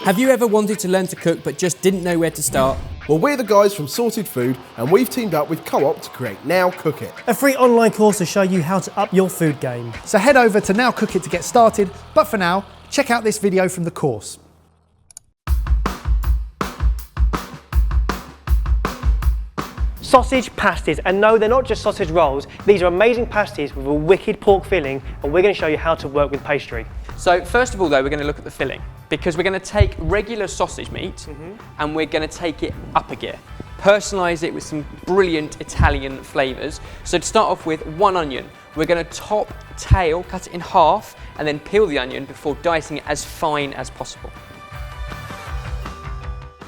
Have you ever wanted to learn to cook but just didn't know where to start? Well, we're the guys from Sorted Food and we've teamed up with Co-op to create Now Cook It. A free online course to show you how to up your food game. So head over to Now Cook It to get started, but for now, check out this video from the course. Sausage pasties, and no, they're not just sausage rolls. These are amazing pasties with a wicked pork filling, and we're going to show you how to work with pastry. So first of all though, we're going to look at the filling, because we're going to take regular sausage meat and we're going to take it up a gear. Personalise it with some brilliant Italian flavours. So to start off with, 1 onion. We're going to top, tail, cut it in half and then peel the onion before dicing it as fine as possible.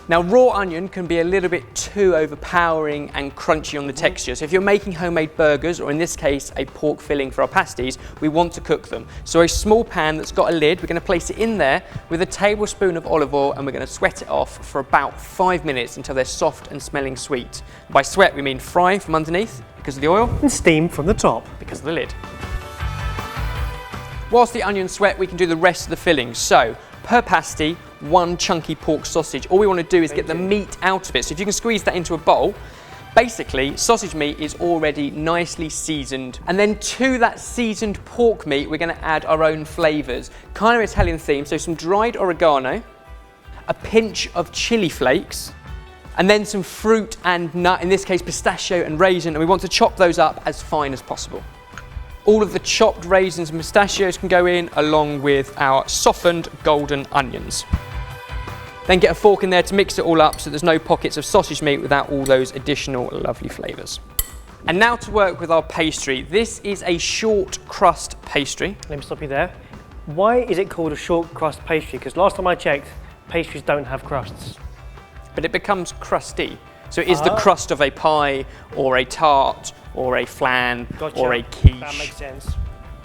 Now, raw onion can be a little bit too overpowering and crunchy on the texture. So if you're making homemade burgers, or in this case, a pork filling for our pasties, we want to cook them. So a small pan that's got a lid, we're going to place it in there with a tablespoon of olive oil and we're going to sweat it off for about 5 minutes until they're soft and smelling sweet. By sweat, we mean fry from underneath because of the oil. And steam from the top. Because of the lid. Whilst the onions sweat, we can do the rest of the filling. So, per pasty, 1 chunky pork sausage. All we want to do is get the meat out of it. So if you can squeeze that into a bowl, basically sausage meat is already nicely seasoned. And then to that seasoned pork meat, we're going to add our own flavours. Kind of Italian theme, so some dried oregano, a pinch of chili flakes, and then some fruit and nut, in this case pistachio and raisin, and we want to chop those up as fine as possible. All of the chopped raisins and pistachios can go in along with our softened golden onions. Then get a fork in there to mix it all up so there's no pockets of sausage meat without all those additional lovely flavours. And now to work with our pastry. This is a short crust pastry. Let me stop you there. Why is it called a short crust pastry? Because last time I checked, pastries don't have crusts. But it becomes crusty. So it is the crust of a pie or a tart or a flan or a quiche. That makes sense.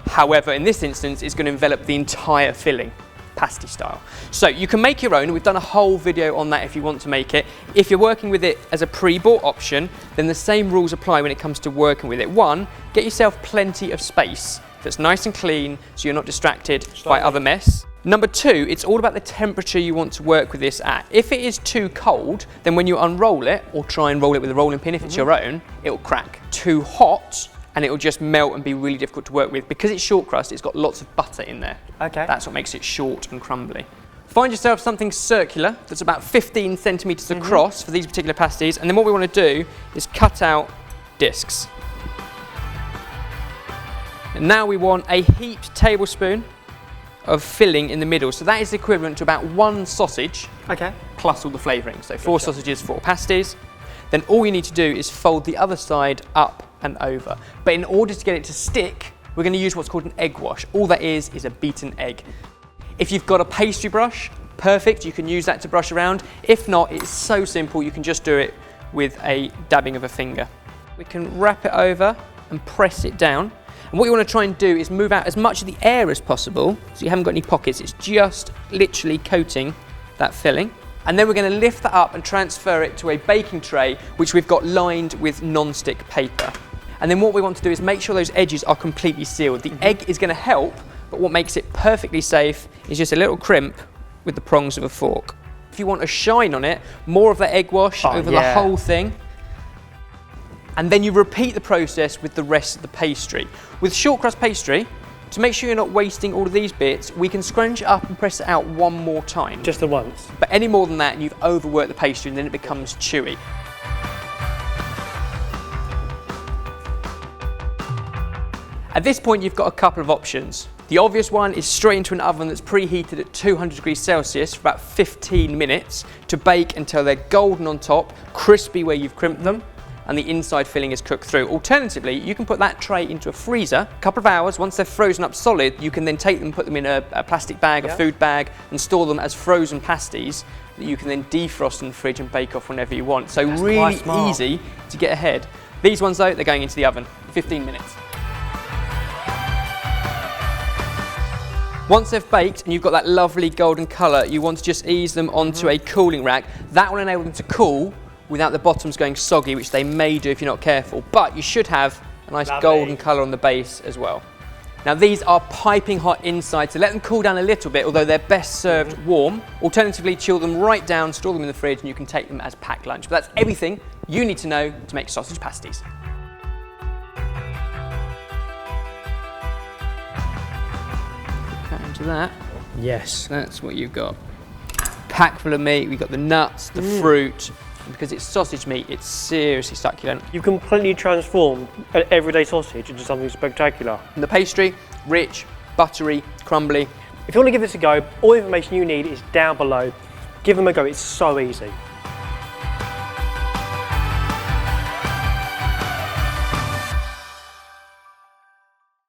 However, in this instance, it's going to envelop the entire filling, pasty style. So you can make your own. We've done a whole video on that if you want to make it. If you're working with it as a pre-bought option, then the same rules apply when it comes to working with it. 1, get yourself plenty of space that's nice and clean so you're not distracted by other mess. Number 2, it's all about the temperature you want to work with this at. If it is too cold, then when you unroll it, or try and roll it with a rolling pin if it's your own, it will crack. Too hot, and it will just melt and be really difficult to work with. Because it's short crust, it's got lots of butter in there. Okay. That's what makes it short and crumbly. Find yourself something circular that's about 15 centimetres across for these particular pasties, and then what we want to do is cut out discs. And now we want a heaped tablespoon of filling in the middle. So that is equivalent to about 1 sausage plus all the flavouring. So 4 sausages, 4 pasties. Then all you need to do is fold the other side up and over. But in order to get it to stick, we're going to use what's called an egg wash. All that is a beaten egg. If you've got a pastry brush, perfect, you can use that to brush around. If not, it's so simple, you can just do it with a dabbing of a finger. We can wrap it over and press it down. And what you want to try and do is move out as much of the air as possible, so you haven't got any pockets. It's just literally coating that filling. And then we're going to lift that up and transfer it to a baking tray, which we've got lined with non-stick paper. And then what we want to do is make sure those edges are completely sealed. The egg is going to help, but what makes it perfectly safe is just a little crimp with the prongs of a fork. If you want a shine on it, more of that egg wash over the whole thing. And then you repeat the process with the rest of the pastry. With short crust pastry, to make sure you're not wasting all of these bits, we can scrunch it up and press it out 1 more time. Just the once. But any more than that, you've overworked the pastry and then it becomes chewy. At this point, you've got a couple of options. The obvious one is straight into an oven that's preheated at 200 degrees Celsius for about 15 minutes to bake until they're golden on top, crispy where you've crimped them, and the inside filling is cooked through. Alternatively, you can put that tray into a freezer, a couple of hours. Once they're frozen up solid, you can then take them, put them in a plastic bag, a food bag, and store them as frozen pasties that you can then defrost in the fridge and bake off whenever you want. So that's really easy to get ahead. These ones though, they're going into the oven, 15 minutes. Once they've baked and you've got that lovely golden colour, you want to just ease them onto a cooling rack. That will enable them to cool without the bottoms going soggy, which they may do if you're not careful. But you should have a nice golden colour on the base as well. Now these are piping hot inside, so let them cool down a little bit, although they're best served warm. Alternatively, chill them right down, store them in the fridge, and you can take them as packed lunch. But that's everything you need to know to make sausage pasties. Cut into that. Yes. That's what you've got. Pack full of meat, we've got the nuts, the fruit. And because it's sausage meat, it's seriously succulent. You've completely transformed an everyday sausage into something spectacular. And the pastry, rich, buttery, crumbly. If you want to give this a go, all the information you need is down below. Give them a go, it's so easy.